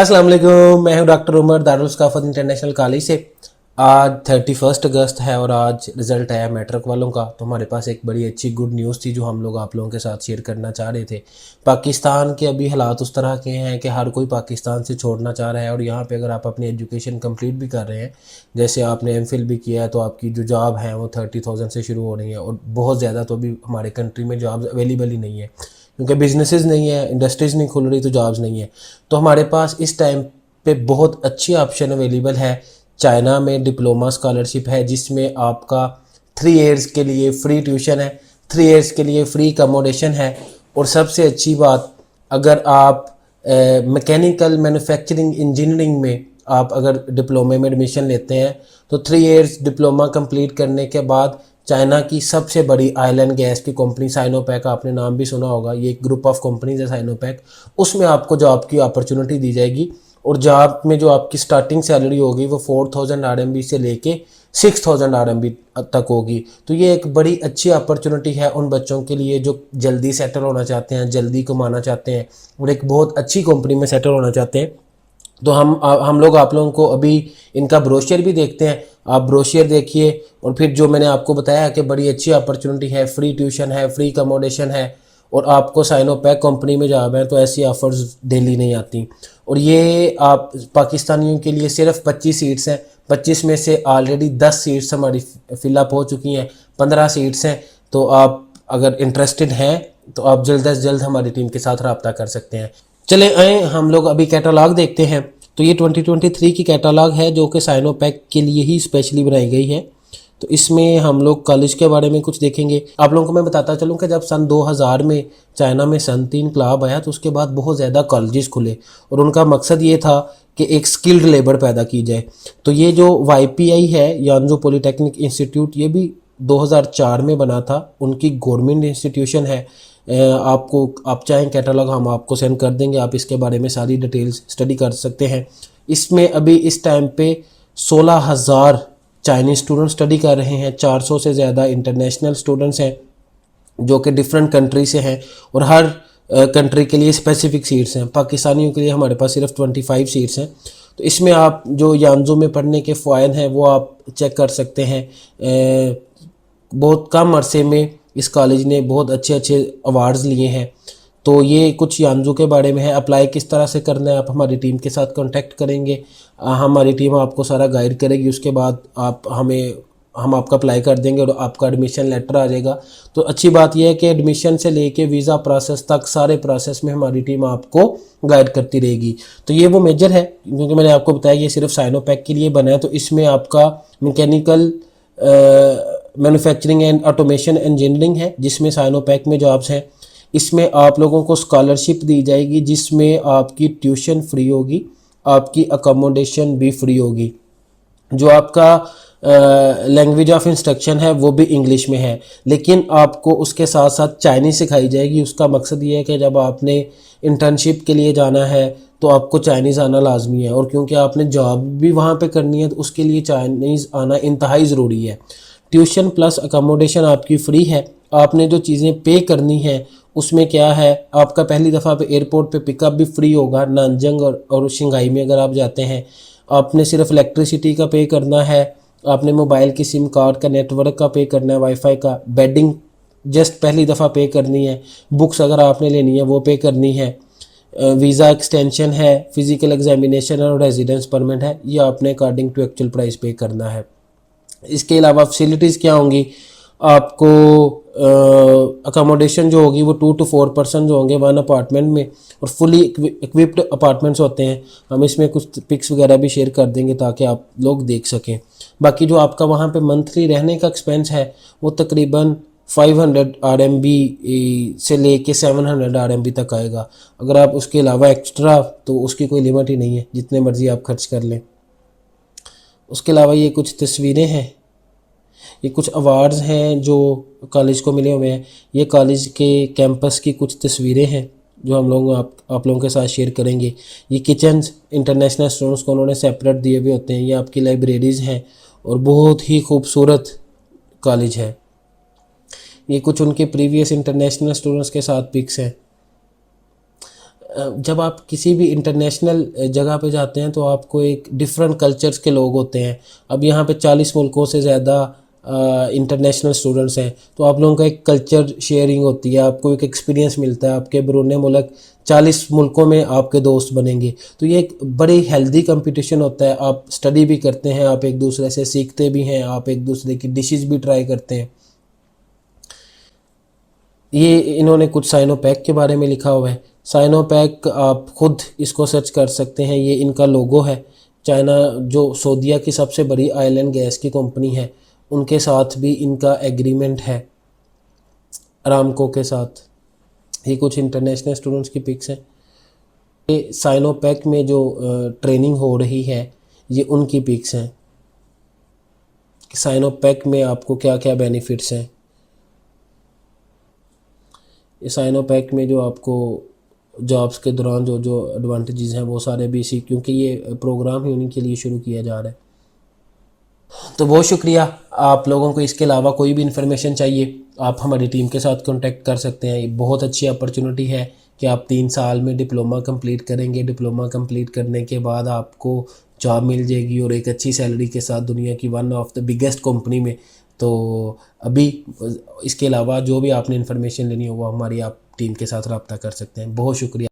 अस्सलाम वालेकुम, मैं हूं doctor Umar Darul Saqafat international college से। आज 31 अगस्त है और आज रिज़ल्ट आया मैट्रिक वालों का। तो हमारे पास एक बड़ी अच्छी गुड न्यूज़ थी जो हम लोग आप लोगों के साथ शेयर करना चाह रहे थे। पाकिस्तान के अभी हालात उस तरह के हैं कि हर कोई पाकिस्तान से छोड़ना चाह रहा है और यहाँ पे अगर आप अपनी एजुकेशन कंप्लीट भी कर रहे हैं, जैसे आपने एमफिल भी किया है, तो आपकी जो जॉब है वो 30,000 से शुरू हो रही है और बहुत ज़्यादा तो अभी हमारे कंट्री में जॉब्स अवेलेबल ही नहीं है क्योंकि बिजनेसेस नहीं है, इंडस्ट्रीज़ नहीं खुल रही, तो जॉब्स नहीं है। तो हमारे पास इस टाइम पे बहुत अच्छी ऑप्शन अवेलेबल है। चाइना में डिप्लोमा स्कॉलरशिप है जिसमें आपका 3 ईयर्स के लिए फ्री ट्यूशन है, 3 ईयर्स के लिए फ्री अकोमोडेशन है। और सबसे अच्छी बात, अगर आप मैकेनिकल मैन्युफैक्चरिंग इंजीनियरिंग में आप अगर डिप्लोमे में एडमिशन लेते हैं तो 3 ईयर्स डिप्लोमा कंप्लीट करने के बाद चाइना की सबसे बड़ी ऑयल एंड गैस की कंपनी साइनोपैक, आपने नाम भी सुना होगा, ये एक ग्रुप ऑफ कंपनीज है साइनोपैक, उसमें आपको जॉब की अपॉर्चुनिटी दी जाएगी। और जॉब में जो आपकी स्टार्टिंग सैलरी होगी वो 4,000 RMB से लेके 6,000 RMB तक होगी। तो ये एक बड़ी अच्छी अपॉर्चुनिटी है उन बच्चों के लिए जो जल्दी सेटल होना चाहते हैं, जल्दी कमाना चाहते हैं और एक बहुत अच्छी कंपनी में सेटल होना चाहते हैं। तो हम लोग आप लोगों को अभी इनका ब्रोशर भी देखते हैं। आप ब्रोशर देखिए और फिर जो मैंने आपको बताया कि बड़ी अच्छी अपॉर्चुनिटी है, फ्री ट्यूशन है, फ्री अकोमोडेशन है और आपको साइनोपैक कंपनी में जॉब है, तो ऐसी ऑफर्स डेली नहीं आती। और ये आप पाकिस्तानियों के लिए सिर्फ 25 सीट्स हैं। 25 में से ऑलरेडी 10 सीट्स हमारी फिलअप हो चुकी हैं, 15 सीट्स हैं। तो आप अगर इंटरेस्टेड हैं तो आप जल्द अज जल्द हमारी टीम के साथ रब्ता कर सकते हैं। चले आए हम लोग अभी कैटलॉग देखते हैं। तो ये 2023 की कैटलॉग है जो कि साइनोपैक के लिए ही स्पेशली बनाई गई है। तो इसमें हम लोग कॉलेज के बारे में कुछ देखेंगे। आप लोगों को मैं बताता चलूँ कि जब सन 2000 में चाइना में सन 3 इनकलाब आया तो उसके बाद बहुत ज़्यादा कॉलेजेस खुले और उनका मकसद ये था कि एक स्किल्ड लेबर पैदा की जाए। तो ये जो YPI है, यांजो पॉलीटेक्निक इंस्टीट्यूट, ये भी 2004 में बना था, उनकी गवर्नमेंट इंस्टीट्यूशन है। आपको आप चाहें कैटलॉग हम आपको सेंड कर देंगे, आप इसके बारे में सारी डिटेल्स स्टडी कर सकते हैं। इसमें अभी इस टाइम पे 16,000 चाइनीज़ स्टूडेंट स्टडी कर रहे हैं, 400 से ज़्यादा इंटरनेशनल स्टूडेंट्स हैं जो कि डिफरेंट कंट्री से हैं और हर कंट्री के लिए स्पेसिफिक सीट्स हैं। पाकिस्तानियों के लिए हमारे पास सिर्फ 25 सीट्स हैं। तो इसमें आप जो यांजो में पढ़ने के फ़ायदे हैं वो आप चेक कर सकते हैं। बहुत कम अरसे में इस कॉलेज ने बहुत अच्छे अच्छे अवार्ड्स लिए हैं। तो ये कुछ यांजो के बारे में है। अप्लाई किस तरह से करना है, आप हमारी टीम के साथ कांटेक्ट करेंगे, हमारी टीम आपको सारा गाइड करेगी। उसके बाद हम आपका अप्लाई कर देंगे और आपका एडमिशन लेटर आ जाएगा। तो अच्छी बात यह है कि एडमिशन से लेके वीज़ा प्रोसेस तक सारे प्रोसेस में हमारी टीम आपको गाइड करती रहेगी। तो ये वो मेजर है क्योंकि मैंने आपको बताया ये सिर्फ साइनोपैक के लिए बना है। तो इसमें आपका mechanical manufacturing and automation engineering है जिसमें साइनोपैक में जॉब्स हैं। इसमें आप लोगों को स्कॉलरशिप दी जाएगी जिसमें आपकी ट्यूशन फ्री होगी, आपकी अकोमोडेशन भी फ्री होगी। जो आपका लैंग्वेज ऑफ इंस्ट्रक्शन है वो भी इंग्लिश में है, लेकिन आपको उसके साथ साथ चाइनीज़ सिखाई जाएगी। उसका मकसद ये है कि जब आपने इंटर्नशिप के लिए जाना है तो आपको चाइनीज़ आना लाजमी है और क्योंकि आपने जॉब भी वहाँ पे करनी है तो उसके लिए चाइनीज़ आना इंतहाई ज़रूरी है। ट्यूशन प्लस अकोमोडेशन आपकी फ्री है। आपने जो चीज़ें पे करनी है उसमें क्या है, आपका पहली दफ़ा पे एयरपोर्ट पे पिकअप भी फ्री होगा नानजंग और शंघाई में अगर आप जाते हैं। आपने सिर्फ इलेक्ट्रिसिटी का पे करना है, आपने मोबाइल की सिम कार्ड का, नेटवर्क का पे करना है, वाईफाई का, बेडिंग जस्ट पहली दफ़ा पे करनी है, बुक्स अगर आपने लेनी है वो पे करनी है, वीज़ा एक्सटेंशन है, फिज़िकल एग्जामिनेशन और रेजिडेंस परमिट है, ये आपने अकॉर्डिंग टू एक्चुअल प्राइस पे करना है। इसके अलावा फैसिलिटीज़ क्या होंगी, आपको अकोमोडेशन जो होगी वो 2 to 4 पर्सन जो होंगे वन अपार्टमेंट में और फुली इक्विप्ड अपार्टमेंट्स होते हैं। हम इसमें कुछ पिक्स वगैरह भी शेयर कर देंगे ताकि आप लोग देख सकें। बाकी जो आपका वहाँ पे मंथली रहने का एक्सपेंस है वो तकरीबन 500 RMB से लेके 700 RMB तक आएगा। अगर आप उसके अलावा एक्स्ट्रा, तो उसकी कोई लिमिट ही नहीं है, जितने मर्ज़ी आप खर्च कर लें। उसके अलावा ये कुछ तस्वीरें हैं, ये कुछ अवार्ड्स हैं जो कॉलेज को मिले हुए हैं। ये कॉलेज के कैंपस की कुछ तस्वीरें हैं जो हम लोग आप लोगों के साथ शेयर करेंगे। ये किचन्स इंटरनेशनल स्टूडेंट्स को उन्होंने सेपरेट दिए हुए होते हैं। ये आपकी लाइब्रेरीज़ हैं और बहुत ही खूबसूरत कॉलेज है। ये कुछ उनके प्रीवियस इंटरनेशनल स्टूडेंट्स के साथ पिक्स हैं। जब आप किसी भी इंटरनेशनल जगह पे जाते हैं तो आपको एक डिफरेंट कल्चर्स के लोग होते हैं। अब यहाँ पे 40 मुल्कों से ज़्यादा इंटरनेशनल स्टूडेंट्स हैं, तो आप लोगों का एक कल्चर शेयरिंग होती है, आपको एक एक्सपीरियंस मिलता है। आपके बैरून मुल्क 40 मुल्कों में आपके दोस्त बनेंगे, तो ये एक बड़ी हेल्दी कंपटीशन होता है। आप स्टडी भी करते हैं, आप एक दूसरे से सीखते भी हैं, आप एक दूसरे की डिशेस भी ट्राई करते हैं। ये इन्होंने कुछ साइनोपैक के बारे में लिखा हुआ है। साइनोपैक आप खुद इसको सर्च कर सकते हैं, ये इनका लोगो है। चाइना जो सऊदीया की सबसे बड़ी ऑयल एंड गैस की कंपनी है, उनके साथ भी इनका एग्रीमेंट है, अरामको के साथ। ये कुछ इंटरनेशनल स्टूडेंट्स की पिक्स हैं। ये साइनोपैक में जो ट्रेनिंग हो रही है, ये उनकी पिक्स हैं कि साइनोपैक में आपको क्या क्या बेनिफिट्स हैं। ये साइनोपैक में जो आपको जॉब्स के दौरान जो जो एडवांटेजेस हैं वो सारे भी इसी, क्योंकि ये प्रोग्राम ही उन्हीं के लिए शुरू किया जा रहा है। तो बहुत शुक्रिया। आप लोगों को इसके अलावा कोई भी इन्फॉर्मेशन चाहिए, आप हमारी टीम के साथ कांटेक्ट कर सकते हैं। ये बहुत अच्छी अपॉर्चुनिटी है कि आप 3 साल में डिप्लोमा कंप्लीट करेंगे। डिप्लोमा कंप्लीट करने के बाद आपको जॉब मिल जाएगी और एक अच्छी सैलरी के साथ, दुनिया की one of the biggest company में। तो अभी इसके अलावा जो भी आपने इन्फॉर्मेशन लेनी हो वो हमारी आप टीम के साथ रब्ता कर सकते हैं। बहुत शुक्रिया।